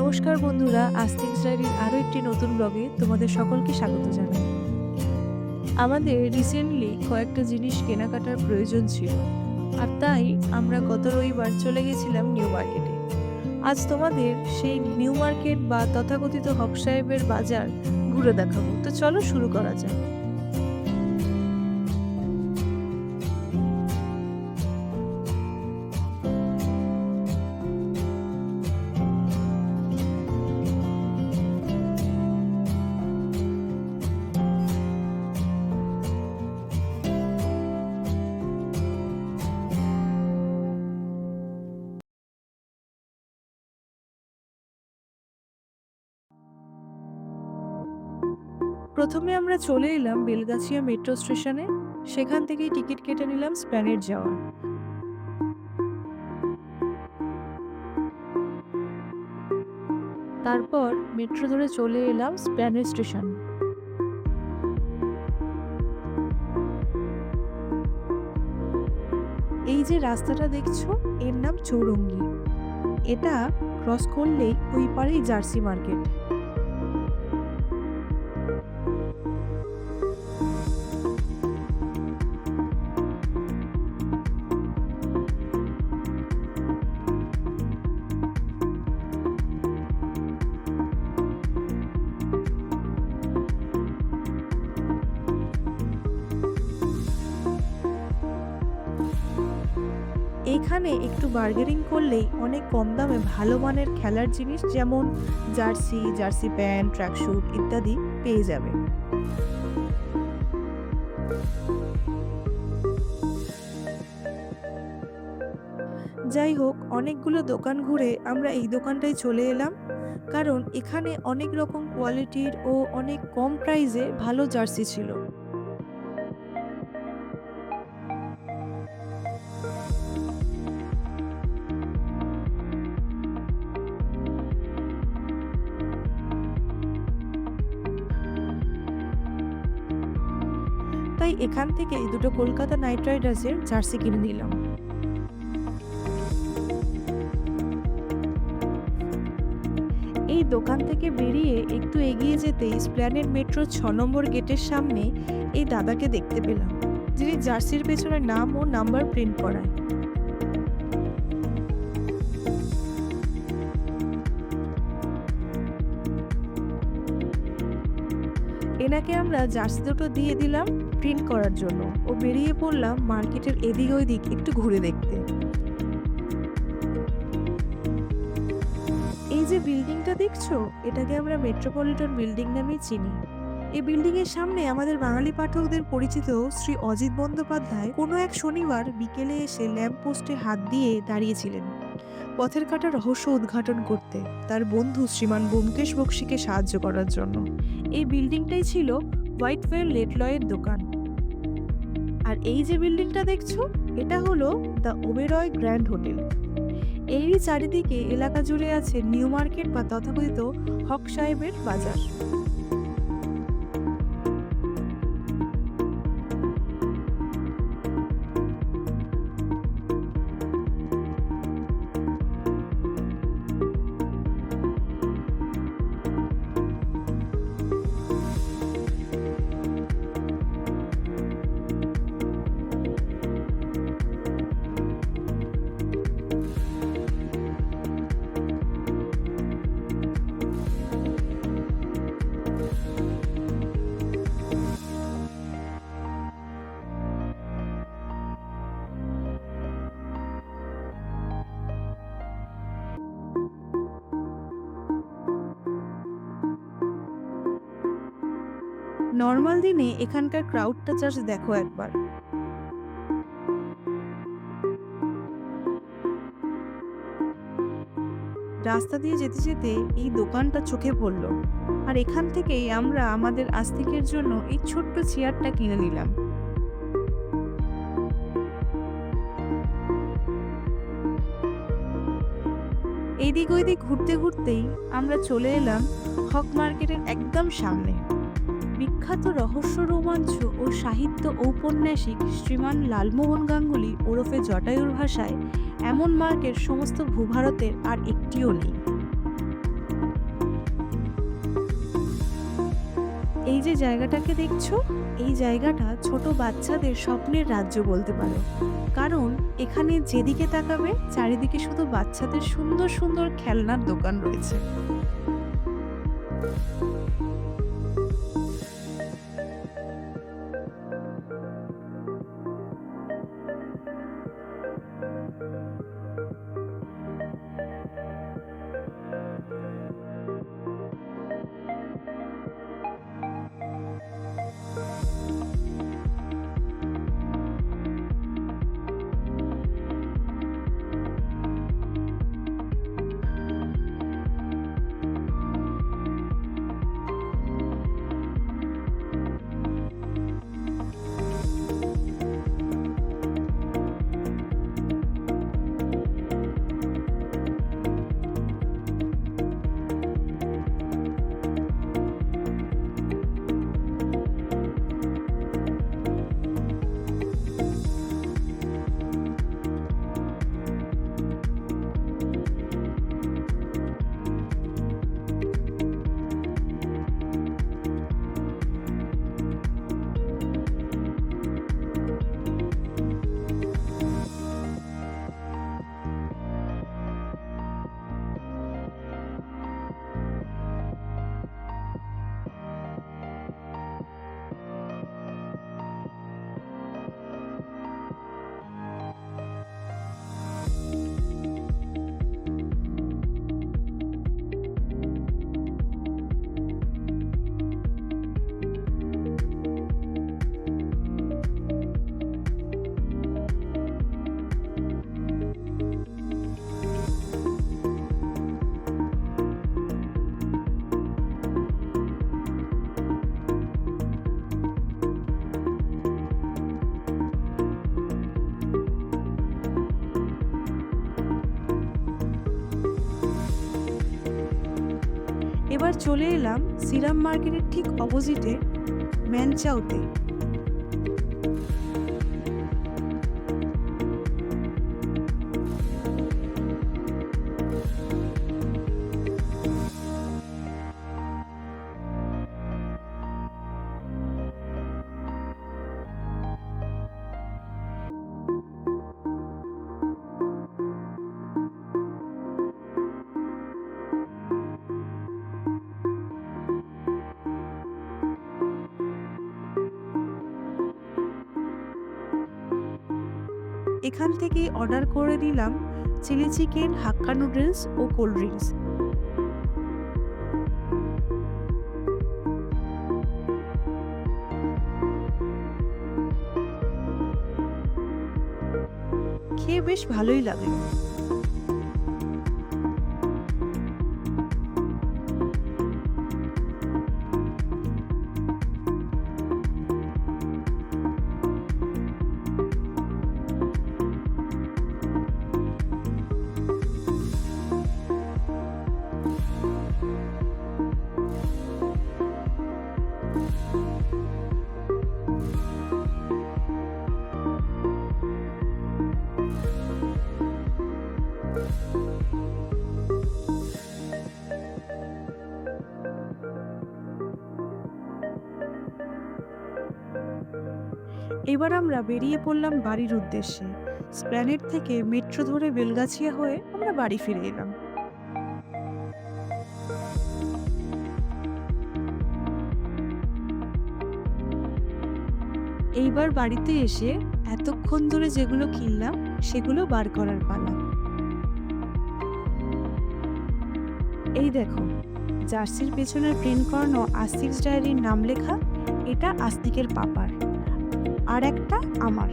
নমস্কার বন্ধুরা, আস্তিক ডায়েরির আরও একটি নতুন ব্লগে তোমাদের সকলকে স্বাগত জানাই। আমাদের রিসেন্টলি কয়েকটা জিনিস কেনাকাটার প্রয়োজন ছিল, আর তাই আমরা গত রবিবার চলে গেছিলাম নিউ মার্কেটে। আজ তোমাদের সেই নিউ মার্কেট বা তথাকথিত হক সাহেবের বাজার ঘুরে দেখাবো। তো চলো শুরু করা যাক। প্রথমে আমরা চলে এলাম বেলগাছিয়া মেট্রো স্টেশনে। সেখান থেকেই টিকিট কেটে নিলাম স্প্ল্যানেড যাওয়ার। তারপর মেট্রো ধরে চলে এলাম স্প্ল্যানেড স্টেশন। এই যে রাস্তাটা দেখছো, এর নাম চৌরঙ্গি। এটা ক্রস করলেই ওই পারেই জার্সি মার্কেট। এখানে একটু বার্গেনিং করলেই অনেক কম দামে ভালো মানের খেলার জিনিস যেমন জার্সি, জার্সি প্যান্ট, ট্র্যাকস্যুট ইত্যাদি পেয়ে যাবে। যাই হোক, অনেকগুলো দোকান ঘুরে আমরা এই দোকানটায় চলে এলাম, কারণ এখানে অনেক রকম কোয়ালিটির ও অনেক কম প্রাইসে ভালো জার্সি ছিল। তাই এখান থেকে দুটো কলকাতা নাইট রাইডার্সের জার্সি কিনে নিলাম। এই দোকান থেকে বেরিয়ে একটু এগিয়ে যেতেই স্প্ল্যানেড মেট্রো ৬ নম্বর গেটের সামনে এই দাদাকে দেখতে পেলাম, যিনি জার্সির পেছনে নাম ও নাম্বার প্রিন্ট করায়। এনাকে আমরা জার্সি দুটো দিয়ে দিলাম প্রিন্ট করার জন্য ও বেরিয়ে পড়লাম মার্কেটের এদিক ওইদিক একটু ঘুরে দেখতে। এই যে বিল্ডিংটা দেখছো, এটাকে আমরা মেট্রোপলিটন বিল্ডিং নামেই চিনি। এই বিল্ডিং এর সামনে আমাদের বাঙালি পাঠকদের পরিচিত শ্রী অজিত বন্দ্যোপাধ্যায় কোনো এক শনিবার বিকেলে এসে ল্যাম্প পোস্টে হাত দিয়ে দাঁড়িয়েছিলেন পথের কাটা রহস্য উদ্ঘাটন করতে, তার বন্ধু শ্রীমান ব্যোমকেশ বক্সীকে সাহায্য করার জন্য। এই বিল্ডিংটাই ছিল হোয়াইটওয়েল লেটলয়ের দোকান। আর এই যে বিল্ডিংটা দেখছো, এটা হলো দ্য ওবেরয় গ্র্যান্ড হোটেল। এরই চারিদিকে এলাকা জুড়ে আছে নিউ মার্কেট বা তথাকথিত হক সাহেবের বাজার। নর্মাল দিনে এখানকার ক্রাউডটা জাস্ট দেখো একবার। রাস্তা দিয়ে যেতে যেতে এই দোকানটা চোখে পড়লো, আর এখান থেকেই আমরা আমাদের আস্তিকের জন্য এই ছোট্ট চেয়ারটা কিনে নিলাম। এইদিক ওইদিক ঘুরতে ঘুরতেই আমরা চলে এলাম হক মার্কেটের একদম সামনে। বিখ্যাত রহস্য রোমাঞ্চ ও সাহিত্য ঔপন্যাসিক শ্রীমান লালমোহন গাঙ্গুলি ওরফে জটায়ুর ভাষায় এমন মার্কেট সমস্ত ভূভারতের আর একটিও নেই। এই যে জায়গাটাকে দেখছো, এই জায়গাটা ছোট বাচ্চাদের স্বপ্নের রাজ্য বলতে পারো। কারণ এখানে যেদিকে তাকাবে চারিদিকে শুধু বাচ্চাদের সুন্দর সুন্দর খেলনার দোকান রয়েছে। এবার চলে এলাম সিরাম মার্কেটের ঠিক অপোজিটে ম্যানচাওতে। এখান থেকেই অর্ডার করে নিলাম চিলি চিকেন, হাক্কা নুডলস ও কোল্ড ড্রিঙ্কস। খেয়ে বেশ ভালোই লাগলো। এবার আমরা বেরিয়ে পড়লাম বাড়ির উদ্দেশ্যে। স্প্ল্যানেড থেকে মেট্রো ধরে বেলগাছিয়া হয়ে আমরা বাড়ি ফিরে এলাম। এইবার বাড়িতে এসে এতক্ষণ ধরে যেগুলো কিনলাম সেগুলো বার করার পালা। এই দেখো, জার্সির পেছনের প্রিন্ট করানো আস্তিকস ডায়েরির নাম লেখা, এটা আস্তিকের পাপার, আর একটা আমার।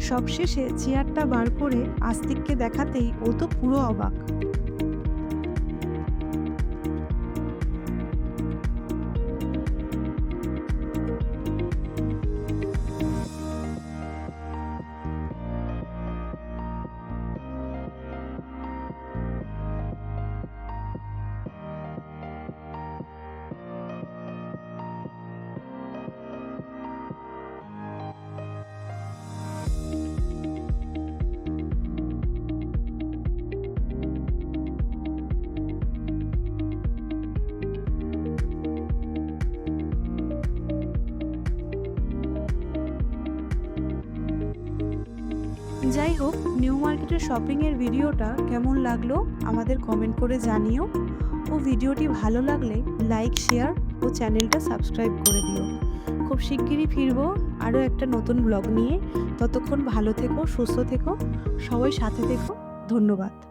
সবশেষে চেয়ারটা বার করে আস্তিককে দেখাতেই ও তো পুরো অবাক। যাই হোক, নিউ মার্কেটের শপিংয়ের ভিডিওটা কেমন লাগলো আমাদের কমেন্ট করে জানিও, ও ভিডিওটি ভালো লাগলে লাইক, শেয়ার ও চ্যানেলটা সাবস্ক্রাইব করে দিও। খুব শিগগিরই ফিরবো আরও একটা নতুন ব্লগ নিয়ে। ততক্ষণ ভালো থেকো, সুস্থ থেকো, সবাই সাথে থেকো। ধন্যবাদ।